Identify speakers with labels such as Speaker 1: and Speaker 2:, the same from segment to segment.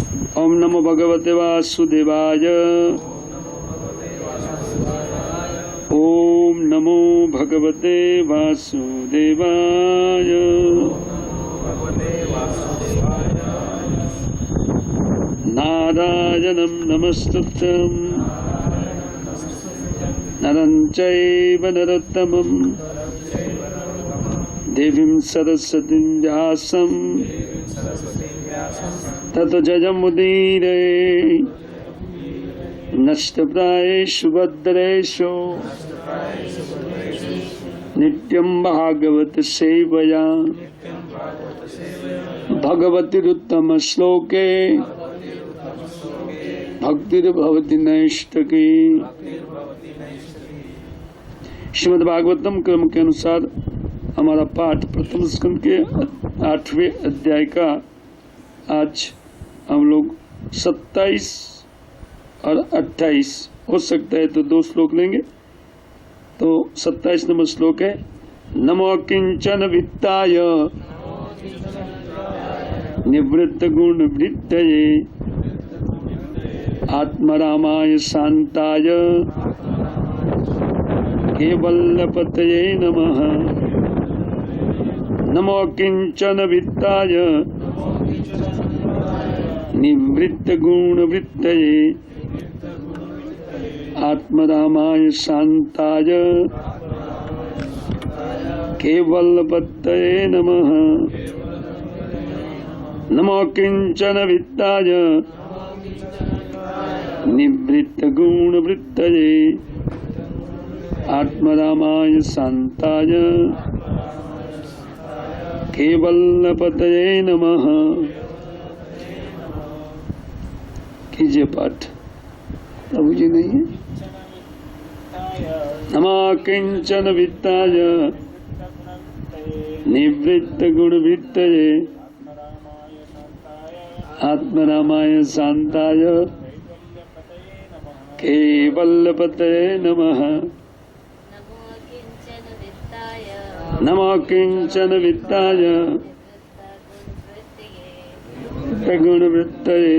Speaker 1: ओम नमो भगवते वासुदेवाय। ओम नमो भगवते वासुदेवाय। नारायणं नमस्तुभ्यं नरं चैव नरोत्तमं देवीं सरस्वतीं व्यासं ततो जयमुदीरये। नष्टप्रायेषु भद्रेषु नित्यं भागवत सेवया भगवतीरुत्तम श्लोके भक्तिर्भवति नैष्ठकी। श्रीमद् भागवतम क्रम के अनुसार हमारा पाठ प्रथम स्कंद के 8वें अध्याय का आज हम लोग 27 और 28 हो सकता है तो 2 श्लोक लेंगे। तो 27 नंबर श्लोक है, नमो किंचन वित्ताय निवृत्त गुण वृत्तये आत्मरामाय शांताय केवल्यपतये नमः। नमो किंचन वित्ताय निवृत्त गुण वृत्तये आत्मरामाय शांताय केवल्यपतये नमः। नमो किंचन वित्ताय निवृत्त गुण वृत्तये आत्मरामाय शांताय केवल्यपतये नमः। कीजिए पाठ। प्रभु जी नहीं है। नमो किंचन वित्ताय निवृत्त गुण वृत्तये आत्मरामाय शांताय केवल्यपतये नमः। नमो किंचन वित्ताय गुण वृत्तये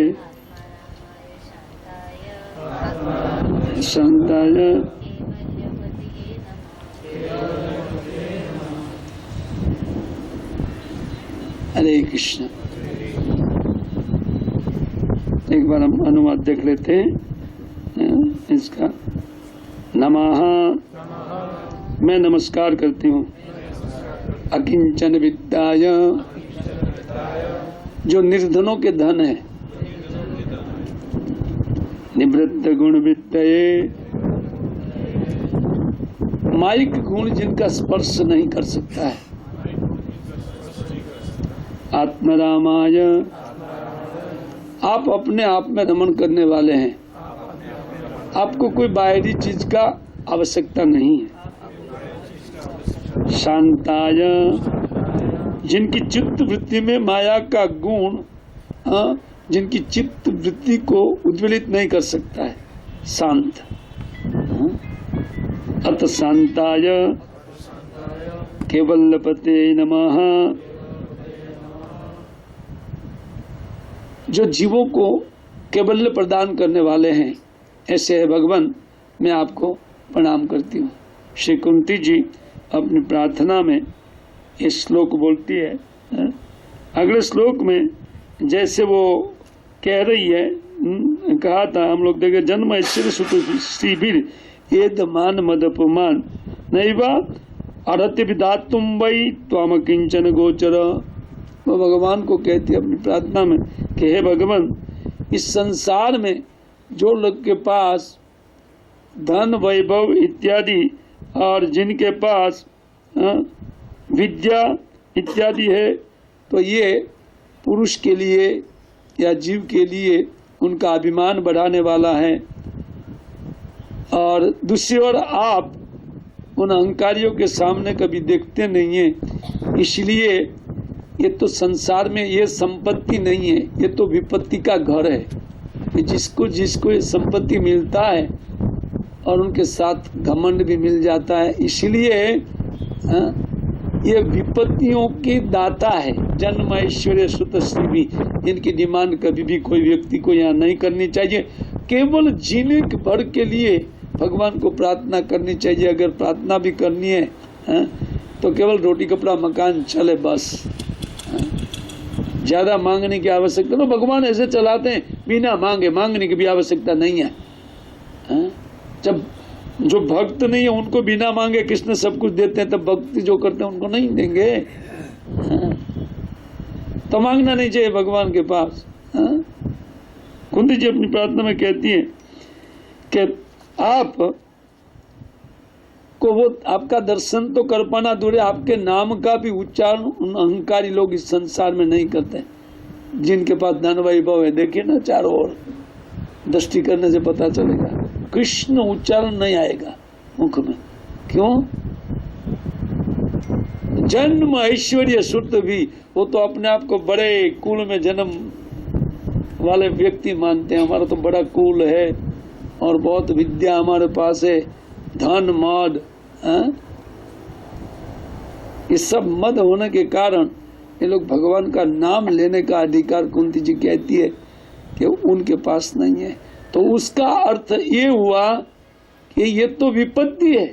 Speaker 1: शांताय हरे कृष्ण। एक बार हम अनुवाद देख लेते हैं इसका। नमः मैं नमस्कार करती हूँ अकिंचन वित्ताय जो निर्धनों के धन है, निवृत्त गुण वित्तये माइक गुण जिनका स्पर्श नहीं कर सकता है, आत्मरामाय आप अपने आप में रमण करने वाले हैं, आपको कोई बाहरी चीज का आवश्यकता नहीं है। शांताय जिनकी चित्त वृत्ति में माया का गुण जिनकी चित्त वृत्ति को उद्वेलित नहीं कर सकता है, शांत। अत शांताय केवल्यपतये नमः जो जीवों को केवल्य प्रदान करने वाले हैं, ऐसे है भगवान, मैं आपको प्रणाम करती हूँ। श्री कुंती जी अपनी प्रार्थना में इस श्लोक बोलती है। अगले श्लोक में जैसे वो कह रही है, कहा था हम लोग देखे, जन्म ऐश्वर्य सुख शिविर एद मान मद अपमान नैवा अर्हति विधातुम वै त्वाम किंचन गोचर। वो भगवान को कहती है अपनी प्रार्थना में कि हे भगवान, इस संसार में जो लोग के पास धन वैभव इत्यादि और जिनके पास विद्या इत्यादि है, तो ये पुरुष के लिए या जीव के लिए उनका अभिमान बढ़ाने वाला है। और दूसरी ओर आप उन अहंकारियों के सामने कभी देखते नहीं हैं, इसलिए ये तो संसार में ये संपत्ति नहीं है, ये तो विपत्ति का घर है। जिसको जिसको ये संपत्ति मिलता है और उनके साथ घमंड भी मिल जाता है, इसलिए ये विपत्तियों के दाता है। जन्म ऐश्वर्य सुत श्री भी, इनकी डिमांड कभी भी कोई व्यक्ति को यहाँ नहीं करनी चाहिए। केवल जीने भर के लिए भगवान को प्रार्थना करनी चाहिए। अगर प्रार्थना भी करनी है, तो केवल रोटी कपड़ा मकान चले बस, ज्यादा मांगने की आवश्यकता तो भगवान ऐसे चलाते हैं बिना मांगने की भी आवश्यकता नहीं है। जब जो भक्त नहीं है उनको बिना मांगे कृष्ण सब कुछ देते हैं, तब भक्ति जो करते हैं उनको नहीं देंगे। तो मांगना नहीं चाहिए भगवान के पास। कुंती जी अपनी प्रार्थना में कहती है कि आप को वो आपका दर्शन तो कर पाना दूर है, आपके नाम का भी उच्चारण उन अहंकारी लोग इस संसार में नहीं करते जिनके पास धन वैभव है। देखिए ना, चारों ओर दृष्टि करने से पता चलेगा, कृष्ण उच्चारण नहीं आएगा मुख में। क्यों? जन्म ऐश्वर्य सुत भी, वो तो अपने आप को बड़े कुल में जन्म वाले व्यक्ति मानते हैं। हमारा तो बड़ा कुल है और बहुत विद्या हमारे पास है, धन मद, ये सब मद होने के कारण ये लोग भगवान का नाम लेने का अधिकार, कुंती जी कहती है कि उनके पास नहीं है। तो उसका अर्थ ये हुआ कि ये तो विपत्ति है।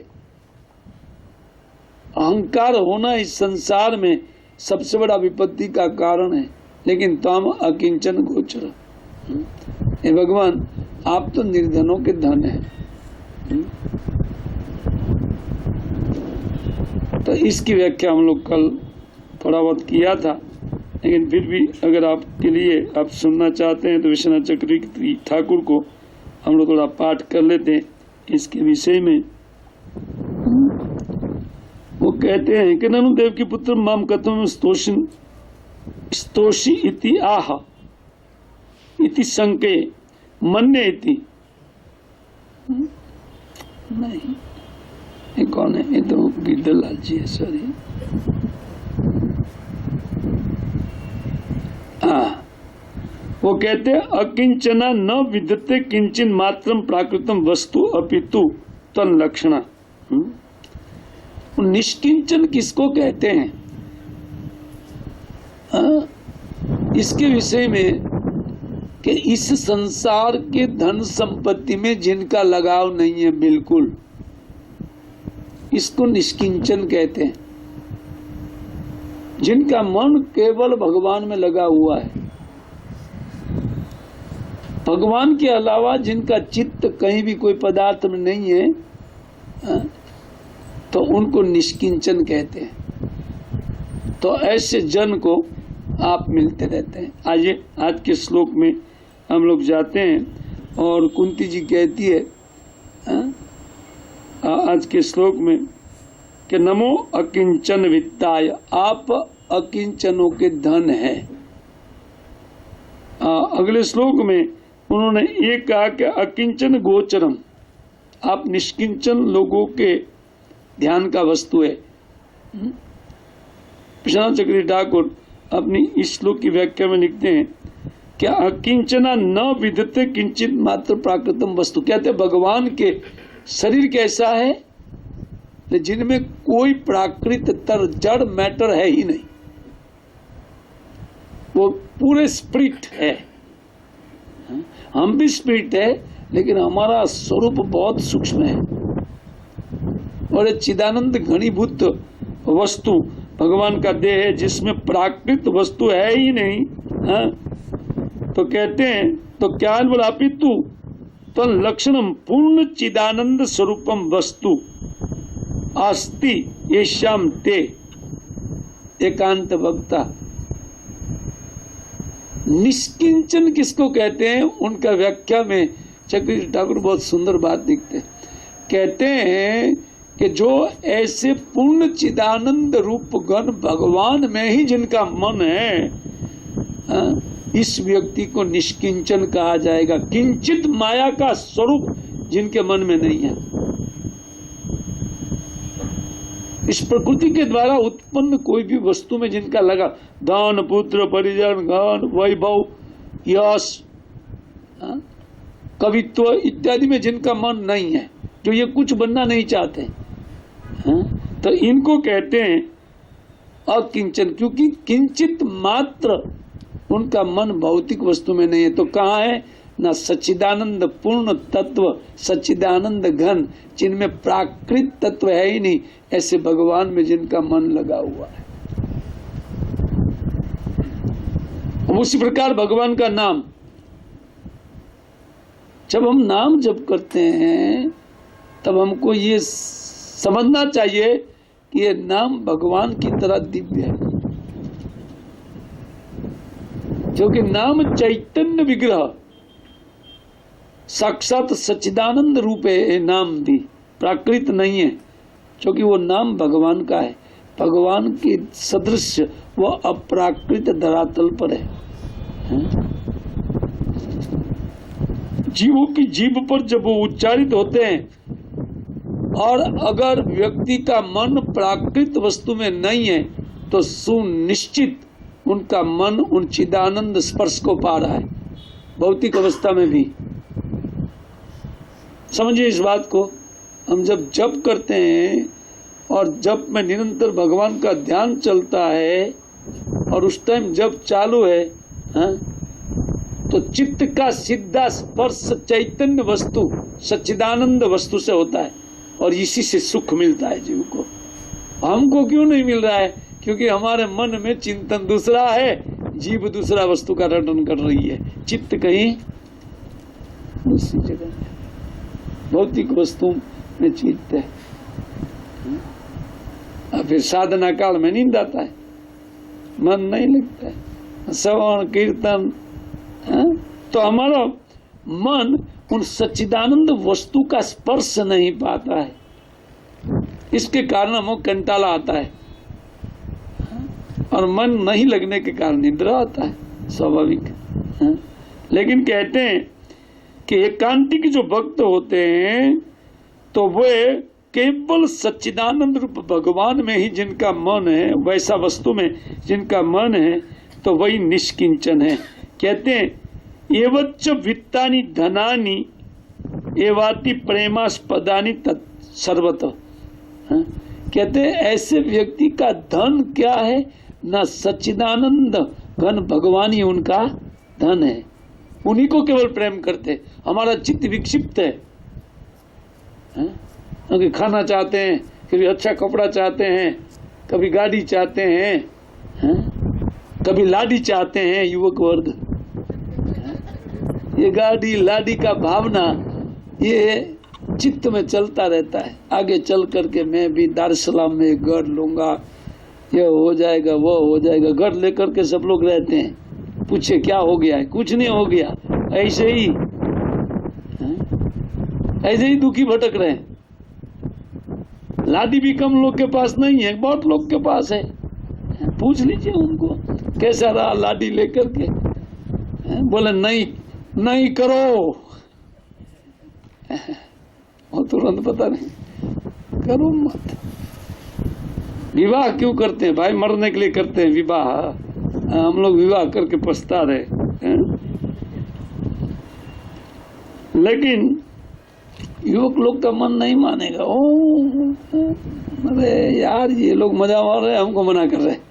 Speaker 1: अहंकार होना इस संसार में सबसे बड़ा विपत्ति का कारण है। लेकिन तम अकिंचन गोचर, हे भगवान आप तो निर्धनों के धन है। तो इसकी व्याख्या हम लोग कल थोड़ा बहुत किया था, लेकिन फिर भी अगर आपके लिए आप सुनना चाहते हैं तो विश्वनाथ चक्रवर्ती ठाकुर को हम लोग थोड़ा पाठ कर लेते हैं इसके विषय में। वो कहते हैं कि ननु देव की पुत्र माम कथम स्तोषी इति आह इति संके मन्य इति। नहीं, ये कौन है? ये तो गिरधरलाल जी है, सॉरी। वो कहते हैं अकिंचना न विद्यते किंचिन मात्रम प्राकृतम वस्तु अपितु तन लक्षणा। निष्किंचन किसको कहते हैं? इसके विषय में कि इस संसार के धन संपत्ति में जिनका लगाव नहीं है बिल्कुल, इसको निष्किंचन कहते हैं। जिनका मन केवल भगवान में लगा हुआ है, भगवान के अलावा जिनका चित्त कहीं भी कोई पदार्थ में नहीं है, तो उनको निष्किंचन कहते हैं। तो ऐसे जन को आप मिलते रहते हैं। आइए आज के श्लोक में हम लोग जाते हैं और कुंती जी कहती है आज के श्लोक में कि नमो अकिंचन वित्ताय, आप अकिंचनों के धन है। अगले श्लोक में उन्होंने ये कहा कि अकिंचन गोचरम, आप निष्किंचन लोगों के ध्यान का वस्तु है। विश्वनाथ चक्रवर्ती ठाकुर अपनी इस श्लोक की व्याख्या में लिखते हैं कि अकिंचना न विद्यते किंचित मात्र प्राकृतम वस्तु। कहते हैं भगवान के शरीर कैसा है, जिनमें कोई प्राकृत तर जड़ मैटर है ही नहीं, वो पूरे स्पिरिट है। हम भी स्पिरिट है, लेकिन हमारा स्वरूप बहुत सूक्ष्म है और चिदानंद घनीभूत वस्तु भगवान का देह है जिसमें प्राकृत वस्तु है ही नहीं। तो कहते हैं तो क्या बोला, पितु तो लक्षणम पूर्ण चिदानंद स्वरूपम वस्तु अस्ति येषाम ते एकांत वक्ता। निष्किंचन किसको कहते हैं, उनका व्याख्या में चक्रवर्ती ठाकुर बहुत सुंदर बात लिखते हैं। कहते हैं कि जो ऐसे पूर्ण चिदानंद रूप गण भगवान में ही जिनका मन है, इस व्यक्ति को निष्किंचन कहा जाएगा। किंचित माया का स्वरूप जिनके मन में नहीं है, इस प्रकृति के द्वारा उत्पन्न कोई भी वस्तु में जिनका लगा धन पुत्र परिजन धन वैभव यश कवित्व इत्यादि में जिनका मन नहीं है, जो ये कुछ बनना नहीं चाहते, तो इनको कहते हैं अकिंचन, क्योंकि किंचित मात्र उनका मन भौतिक वस्तु में नहीं है। तो कहाँ है? ना सच्चिदानंद पूर्ण तत्व, सच्चिदानंद घन, जिनमें प्राकृत तत्व है ही नहीं, ऐसे भगवान में जिनका मन लगा हुआ है। उसी प्रकार भगवान का नाम, जब हम नाम जप करते हैं तब हमको ये समझना चाहिए कि ये नाम भगवान की तरह दिव्य है, क्योंकि नाम चैतन्य विग्रह साक्षात सच्चिदानंद रूप है। नाम भी प्राकृत नहीं है, क्योंकि वो नाम भगवान का है। भगवान के सदृश वो अप्राकृत धरातल पर है। जीवों की जीभ पर जब वो उच्चारित होते हैं और अगर व्यक्ति का मन प्राकृत वस्तु में नहीं है तो सुनिश्चित उनका मन उन चिदानंद स्पर्श को पा रहा है, भौतिक अवस्था में भी। समझिए इस बात को। हम जब जप करते हैं और जप में निरंतर भगवान का ध्यान चलता है और उस टाइम जप चालू है, तो चित्त का सीधा स्पर्श चैतन्य वस्तु सच्चिदानंद वस्तु से होता है और इसी से सुख मिलता है जीव को। हमको क्यों नहीं मिल रहा है? क्योंकि हमारे मन में चिंतन दूसरा है, जीव दूसरा वस्तु का रटन कर रही है, चित्त कहीं दूसरी जगह है, भौतिक वस्तु में चित्त है। और फिर साधना काल में नींद आता है, मन नहीं लगता है, श्रवण कीर्तन, तो हमारा मन उन सच्चिदानंद वस्तु का स्पर्श नहीं पाता है। इसके कारण हमको कंटाला आता है और मन नहीं लगने के कारण निद्रा आता है, स्वाभाविक। लेकिन कहते हैं कि एकांतिक जो भक्त होते हैं तो वे केवल सच्चिदानंद रूप भगवान में ही जिनका मन है, वैसा वस्तु में जिनका मन है, तो वही निष्किंचन है। कहते हैं एवच्च वित्तानि धनानि एवाति प्रेमास्पदानि सर्वतः। कहते हैं ऐसे व्यक्ति का धन क्या है? ना सच्चिदानंद घन भगवान ही उनका धन है, उन्हीं को केवल प्रेम करते। हमारा चित्त विक्षिप्त है, क्योंकि खाना चाहते हैं, कभी अच्छा कपड़ा चाहते हैं, कभी गाड़ी चाहते हैं, कभी लाडी चाहते हैं। युवक वर्ग ये गाड़ी लाडी का भावना ये चित्त में चलता रहता है। आगे चल करके मैं भी दारुसलाम में घर लूंगा, ये हो जाएगा, वो हो जाएगा। घर लेकर के सब लोग रहते हैं, पूछे क्या हो गया है? कुछ नहीं हो गया, ऐसे ही दुखी भटक रहे हैं। लाडी भी कम लोग के पास नहीं है, बहुत लोग के पास है। पूछ लीजिए उनको कैसा रहा लाडी लेकर के। बोले नहीं करो, वो तुरंत पता नहीं, करो मत। विवाह क्यों करते हैं भाई? मरने के लिए करते हैं विवाह। हम लोग विवाह करके पछता रहे। लेकिन युवक लोग का मन नहीं मानेगा। अरे यार ये लोग मजा मार रहे हैं, हमको मना कर रहे हैं।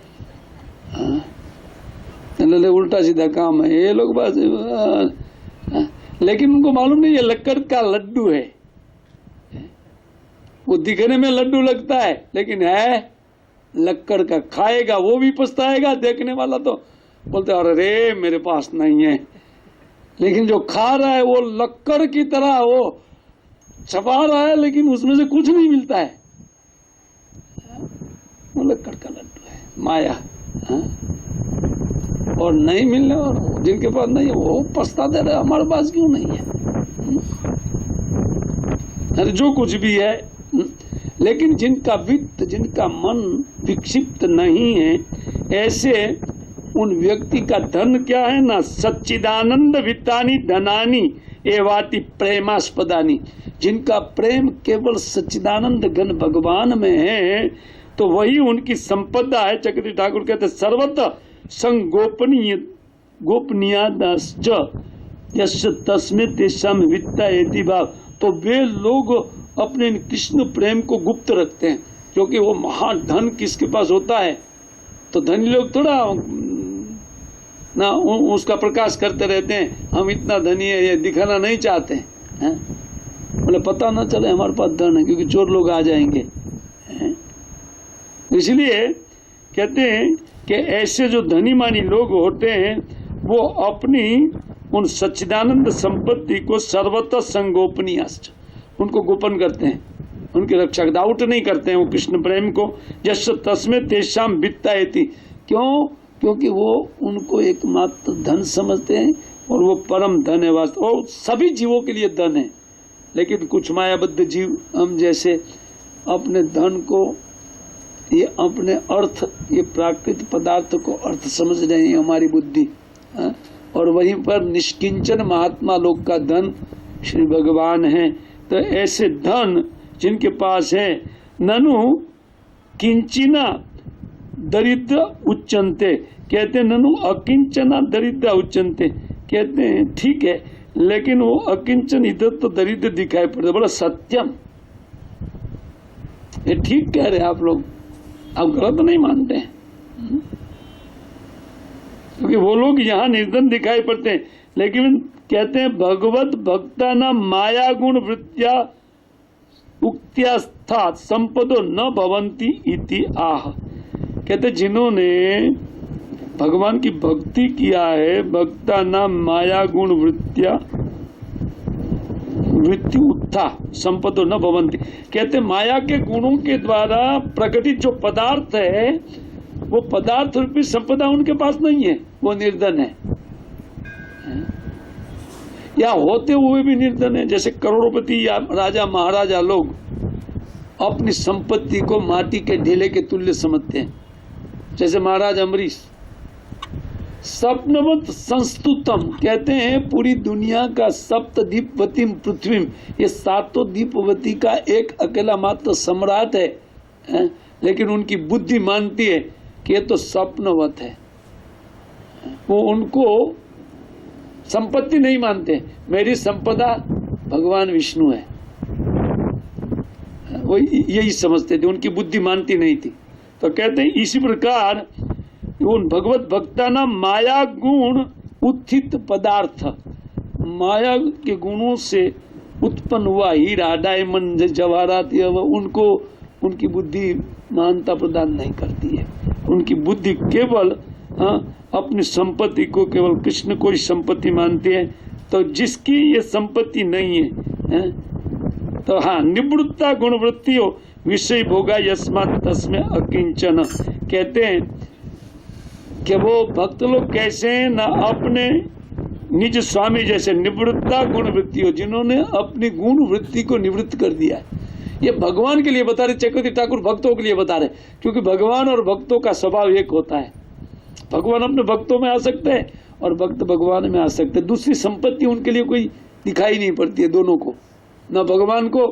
Speaker 1: उल्टा सीधा काम है ये लोग बस। लेकिन उनको मालूम नहीं ये लक्कड़ का लड्डू है। वो दिखने में लड्डू लगता है लेकिन है लक्कड़ का। खाएगा वो भी पछताएगा, देखने वाला तो बोलते अरे मेरे पास नहीं है। लेकिन जो खा रहा है वो लक्कड़ की तरह वो छपा रहा है, लेकिन उसमें से कुछ नहीं मिलता है। वो लक्कड़ का लड्डू है, माया। और नहीं मिलने और जिनके पास नहीं है वो पछताते रहे हमारे पास क्यों नहीं है। अरे जो कुछ भी है, लेकिन जिनका वित्त, जिनका मन विक्षिप्त नहीं है, ऐसे उन व्यक्ति का धन क्या है? ना सच्चिदानंद वित्तानि धनानि एवाति प्रेमास्पदानि। जिनका प्रेम केवल सच्चिदानंद घन भगवान में है तो वही उनकी संपदा है। चक्रवर्ती ठाकुर कहते सर्वतः संगोपनीय गोपनीयाश्च यस्य तस्मै तेषां वित्ता इति भाव। तो वे लोग अपने कृष्ण प्रेम को गुप्त रखते हैं, क्योंकि वो महाधन किसके पास होता है? तो धनी लोग थोड़ा ना उसका प्रकाश करते रहते हैं, हम इतना धनी है, ये दिखाना नहीं चाहते हैं। बोले पता ना चले हमारे पास धन है, क्योंकि चोर लोग आ जाएंगे। इसलिए कहते हैं कि ऐसे जो धनी मानी लोग होते हैं वो अपनी उन सच्चिदानंद संपत्ति को सर्वतः संगोपनीयाश्च, उनको गोपन करते हैं, उनकी रक्षा डाउट नहीं करते हैं वो कृष्ण प्रेम को। यश तस्मे तेषाम वित्तायति, क्यों? क्योंकि वो उनको एकमात्र धन समझते हैं और वो परम धन है वास्तव, और सभी जीवों के लिए धन है। लेकिन कुछ मायाबद्ध जीव हम जैसे अपने धन को, ये अपने अर्थ, ये प्राकृतिक पदार्थ को अर्थ समझ रहे हैं हमारी बुद्धि, और वहीं पर निष्किंचन महात्मा लोग का धन श्री भगवान है। तो ऐसे धन जिनके पास है, ननु किंचिना दरिद्र उच्चनते, कहते हैं ननु अकिंचना दरिद्र उच्चनते, कहते हैं ठीक है, लेकिन वो अकिंचन इधर तो दरिद्र दिखाई पड़ता, बड़ा सत्यम। ये ठीक कह रहे हैं आप लोग, आप गलत नहीं मानते हैं, क्योंकि वो लोग यहाँ निर्धन दिखाई पड़ते हैं, लेकिन कहते हैं भगवत भक्ता न माया गुण वृत्तिया उक्त्यास्था संपदो न भवंती इति आह। कहते जिन्होंने भगवान की भक्ति किया है, भक्ता न माया गुण वृत्तिया वृत्ति उत्था संपदो न भवंती, कहते माया के गुणों के द्वारा प्रकटित जो पदार्थ है वो पदार्थ रूपी संपदा उनके पास नहीं है, वो निर्धन है, या होते हुए भी निर्धन है। जैसे करोड़पति या राजा महाराजा लोग अपनी संपत्ति को माटी के ढेले के तुल्य समझते हैं, जैसे महाराज अम्बरीश। सप्नवत संस्तुतम, कहते हैं पूरी दुनिया का सप्तदीपवती पृथ्वी, ये सातों दीपवती का एक अकेला मात्र सम्राट है, लेकिन उनकी बुद्धि मानती है कि ये तो स्वप्नवत है। वो उनको संपत्ति नहीं मानते, मेरी संपदा भगवान विष्णु है, वो यही समझते थे, उनकी बुद्धि मानती नहीं थी। तो कहते हैं इसी प्रकार उन भगवत भक्ता ना माया गुण उत्थित पदार्थ, माया के गुणों से उत्पन्न हुआ हीरा डायमंड जवाहरात, उनको उनकी बुद्धि मानता प्रदान नहीं करती है। उनकी बुद्धि केवल अपनी संपत्ति को, केवल कृष्ण को ही संपत्ति मानती है। तो जिसकी ये संपत्ति नहीं है, तो हाँ, निवृत्ता गुणवृत्ति हो विषय भोगा यस्मात् तस्मै अकिंचन, कहते हैं कि वो भक्त लोग कैसे हैं, ना अपने निज स्वामी जैसे निवृत्ता गुण वृत्ति हो, जिन्होंने अपनी गुण वृत्ति को निवृत्त कर दिया है। ये भगवान के लिए बता रहे, चक्रवर्ती ठाकुर भक्तों के लिए बता रहे, क्योंकि भगवान और भक्तों का स्वभाव एक होता है। भगवान अपने भक्तों में आ सकते हैं और भक्त भगवान में आ सकते हैं। दूसरी संपत्ति उनके लिए कोई दिखाई नहीं पड़ती है, दोनों को, न भगवान को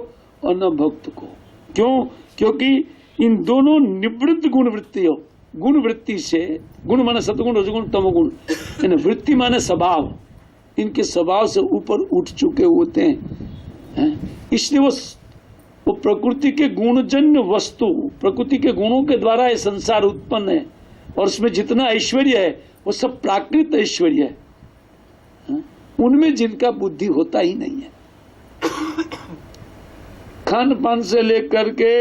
Speaker 1: और न भक्त को। क्यों? क्योंकि इन दोनों निवृत्त गुण वृत्ति हो, गुण वृत्ति से, गुण माने सतगुण रजगुण तमोगुण, वृत्ति माने स्वभाव, इनके स्वभाव से ऊपर उठ चुके होते हैं। इसलिए वो प्रकृति के गुणजन्य वस्तु, प्रकृति के गुणों के द्वारा ये संसार उत्पन्न है, और उसमें जितना ऐश्वर्य है वो सब प्राकृत ऐश्वर्य है, उनमें जिनका बुद्धि होता ही नहीं है। खान पान से लेकर के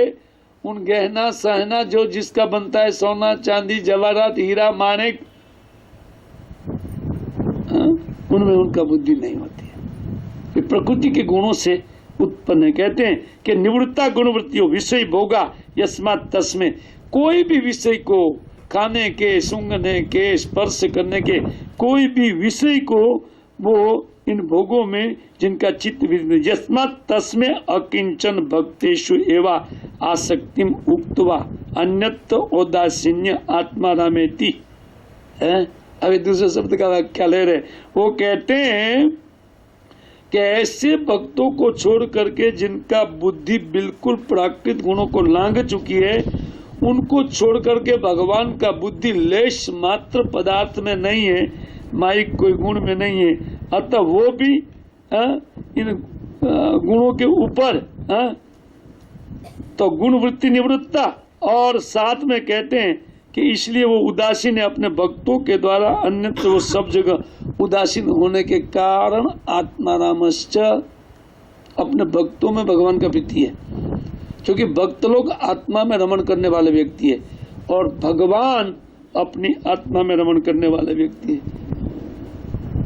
Speaker 1: उन गहना सहना जो जिसका बनता है, सोना चांदी जवाहरात हीरा माणिक, उनमें उनका बुद्धि नहीं होती है, ये प्रकृति के गुणों से उत्पन्न है। कहते हैं कि निवृत्ता गुणवृत्तियों विषय भोगा यस्मात् तस्मै, कोई भी विषय को, खाने के, सूंघने के, स्पर्श करने के, कोई भी विषय को वो इन भोगों में जिनका चित्त यस्मात् तस्मै अकिंचन भक्तेषु एवा आसक्तिम उक्त्वा अन्यत्र औदासीन्य आत्मारामेति। अभी दूसरे शब्द का व्याख्या ले रहे, वो कहते हैं कि ऐसे भक्तों को छोड़ करके जिनका बुद्धि बिल्कुल प्राकृत गुणों को लांघ चुकी है, उनको छोड़ करके भगवान का बुद्धि लेश मात्र पदार्थ में नहीं है, माइक कोई गुण में नहीं है, अतः वो भी इन गुणों के ऊपर, तो गुण वृत्ति निवृत्ता, और साथ में कहते हैं कि इसलिए वो उदासीन है अपने भक्तों के द्वारा, अन्यत्र वो सब जगह उदासीन होने के कारण आत्मारामश्च, अपने भक्तों में भगवान का प्रीति है, क्योंकि भक्त लोग आत्मा में रमण करने वाले व्यक्ति है और भगवान अपनी आत्मा में रमण करने वाले व्यक्ति है,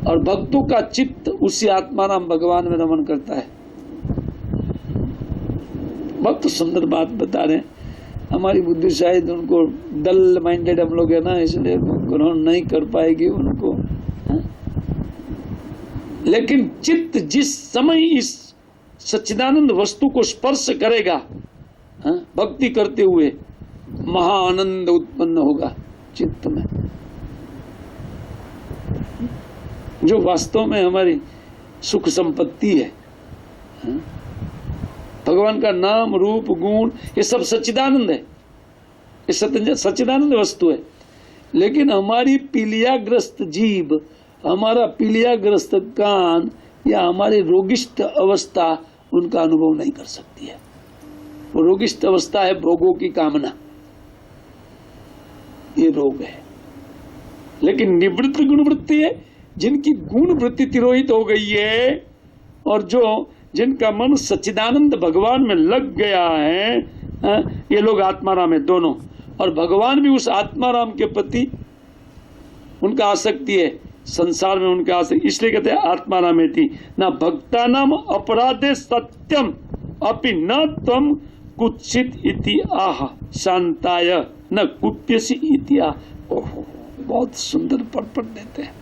Speaker 1: और भक्तों का चित्त उसी आत्माराम भगवान में रमण करता है। बहुत सुंदर बात बता रहे हैं। हमारी बुद्धि शायद उनको डल माइंडेड हम लोग है ना, इसलिए ग्रहण नहीं कर पाएगी उनको, है? लेकिन चित्त जिस समय इस सच्चिदानंद वस्तु को स्पर्श करेगा, है? भक्ति करते हुए महाआनंद उत्पन्न होगा चित्त में, जो वास्तव में हमारी सुख संपत्ति है। भगवान का नाम रूप गुण ये सब सच्चिदानंद है, ये सच्चिदानंद वस्तु है। लेकिन हमारी पीलियाग्रस्त जीभ, हमारा पीलियाग्रस्त कान या हमारी रोगिष्ठ अवस्था उनका अनुभव नहीं कर सकती है। वो रोगिष्ठ अवस्था है भोगों की कामना, ये रोग है। लेकिन निवृत्त गुणवृत्ति है, जिनकी गुण वृत्ति तिरोहित हो गई है और जो जिनका मन सच्चिदानंद भगवान में लग गया है, ये लोग आत्माराम है दोनों, और भगवान भी उस आत्माराम के प्रति उनका आसक्ति है, संसार में उनका आसक्ति, इसलिए कहते हैं आत्माराम थी न भक्ता नाम अपराधे सत्यम अपि न त्वम कुत्सित इति आह शांताय न कुप्यसि इति आह। ओहो, बहुत सुंदर पढ़ देते हैं।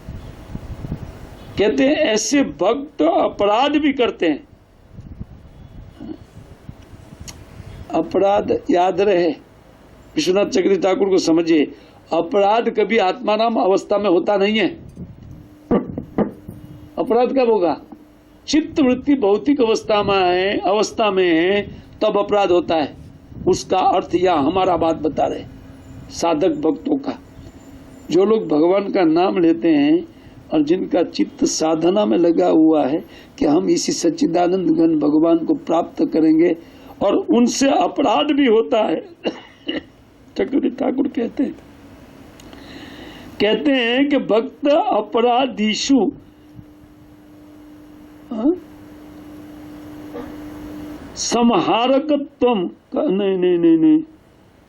Speaker 1: कहते हैं ऐसे भक्त अपराध भी करते हैं। अपराध याद रहे, विश्वनाथ चक्रवर्ती ठाकुर को समझिए, अपराध कभी आत्माराम अवस्था में होता नहीं है। अपराध कब होगा? चित्त वृत्ति भौतिक अवस्था में है तब अपराध होता है। उसका अर्थ या हमारा बात बता रहे साधक भक्तों का, जो लोग भगवान का नाम लेते हैं और जिनका चित्त साधना में लगा हुआ है कि हम इसी सच्चिदानंद घन भगवान को प्राप्त करेंगे, और उनसे अपराध भी होता है। चक्रवर्ती ठाकुर कहते हैं कि भक्त अपराधीषु संहारकत्वम, नहीं,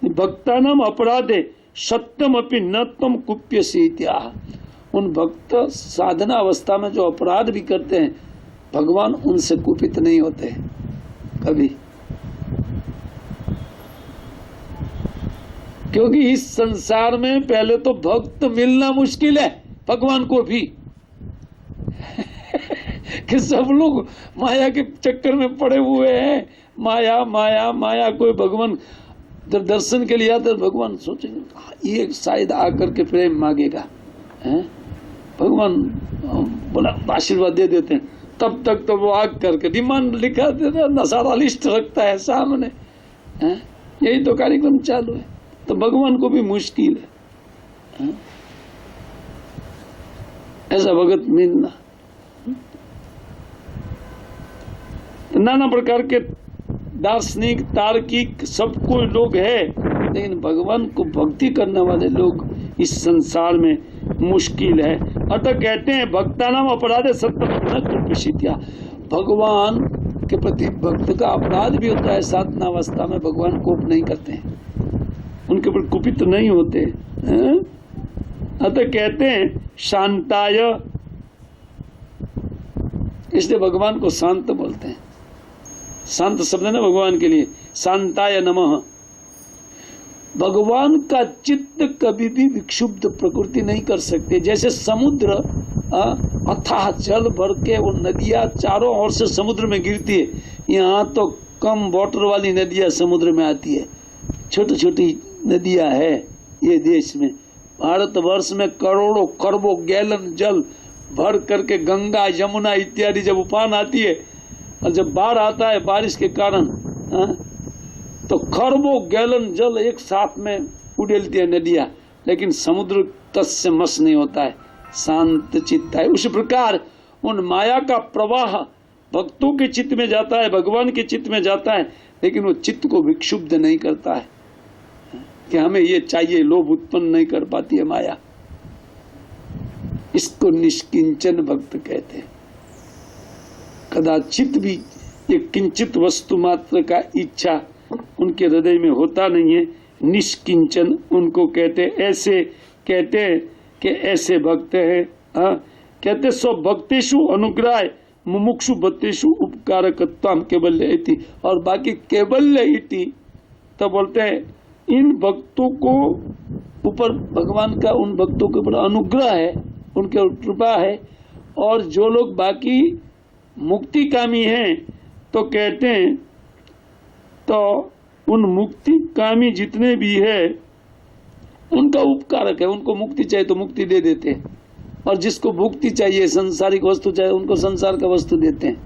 Speaker 1: भक्ता नाम अपराधे सत्यम अपि न तम कुप्यसि इत्याह। उन भक्त साधना अवस्था में जो अपराध भी करते हैं, भगवान उनसे कुपित नहीं होते कभी, क्योंकि इस संसार में पहले तो भक्त मिलना मुश्किल है भगवान को भी। कि सब लोग माया के चक्कर में पड़े हुए हैं, माया माया माया। कोई भगवान जब दर्शन के लिए आता है, भगवान सोचेंगे ये शायद आकर के प्रेम मांगेगा, है? भगवान बोला आशीर्वाद दे देते हैं, तब तक तो वो आग करके डिमांड लिखा देता, नसारा लिस्ट रखता है सामने, है? यही तो कार्यक्रम चालू है। तो भगवान को भी मुश्किल है ऐसा भगत मिलना। नाना प्रकार के दार्शनिक तार्किक सब कोई लोग है, लेकिन भगवान को भक्ति करने वाले लोग इस संसार में मुश्किल है। अतः कहते हैं भक्ता नाम अपराध सत्य, भगवान के प्रति भक्त का अपराध भी होता है। साधनावस्था में भगवान कोप नहीं करते हैं, उनके ऊपर कुपित नहीं होते। अतः कहते हैं शांताय, इसलिए भगवान को शांत बोलते हैं। शांत शब्द है ना भगवान के लिए, शांताय नमः। भगवान का चित्त कभी भी विक्षुब्ध प्रकृति नहीं कर सकते। जैसे समुद्र अथाह जल भर के वो नदियां चारों ओर से समुद्र में गिरती है, यहाँ तो कम वाटर वाली नदियां समुद्र में आती है, छोटी छोटी नदियां है ये देश में। भारतवर्ष में करोड़ों खरबों गैलन जल भर करके गंगा यमुना इत्यादि जब उफान आती है और जब बाढ़ आता है बारिश के कारण, तो खरबों गैलन जल एक साथ में उड़ेलती है नदियां, लेकिन समुद्र तस से मस नहीं होता है, शांत चित्त है। उसी प्रकार उन माया का प्रवाह भक्तों के चित्त में जाता है, भगवान के चित्त में जाता है, लेकिन वो चित्त को विक्षुब्ध नहीं करता है। कि हमें ये चाहिए, लोभ उत्पन्न नहीं कर पाती है माया। इसको निष्किंचन भक्त कहते हैं। कदाचित भी एक किंचित वस्तु मात्र का इच्छा उनके हृदय में होता नहीं है, निष्किंचन उनको कहते। ऐसे कहते हैं कि ऐसे भक्त है। कहते सो भक्तेषु अनुग्रह मुमुक्षु भक्तेषु उपकारकत्वम केवल्य इति, और बाकी केवल्य इति तो बोलते हैं इन भक्तों को ऊपर भगवान का उन भक्तों के ऊपर अनुग्रह है, उनके कृपा है। और जो लोग बाकी मुक्ति कामी हैं तो कहते हैं तो उन मुक्ति कामी जितने भी है उनका उपकारक है, उनको मुक्ति चाहिए तो मुक्ति दे देते हैं, और जिसको मुक्ति चाहिए, संसारिक वस्तु चाहिए, उनको संसार का वस्तु देते हैं।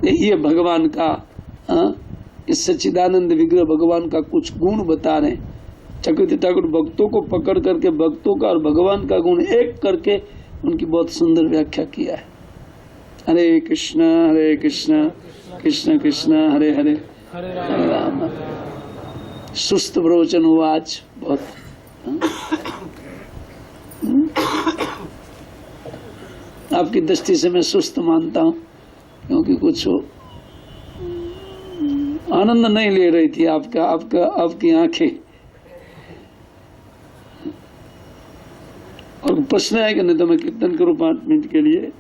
Speaker 1: ये भगवान का इस सच्चिदानंद विग्रह भगवान का कुछ गुण बता रहे हैं। चक्रवर्ती ठाकुर भक्तों को पकड़ करके भक्तों का और भगवान का गुण एक करके उनकी बहुत सुंदर व्याख्या किया है। हरे कृष्ण कृष्ण कृष्ण हरे हरे हरे राम। सुस्त प्रवचन हुआ आज बहुत। आपकी दृष्टि से मैं सुस्त मानता हूँ, क्योंकि कुछ आनंद नहीं ले रही थी आपकी आंखें। और प्रश्न है कि नहीं तो मैं कीर्तन करूं 5 मिनट के लिए।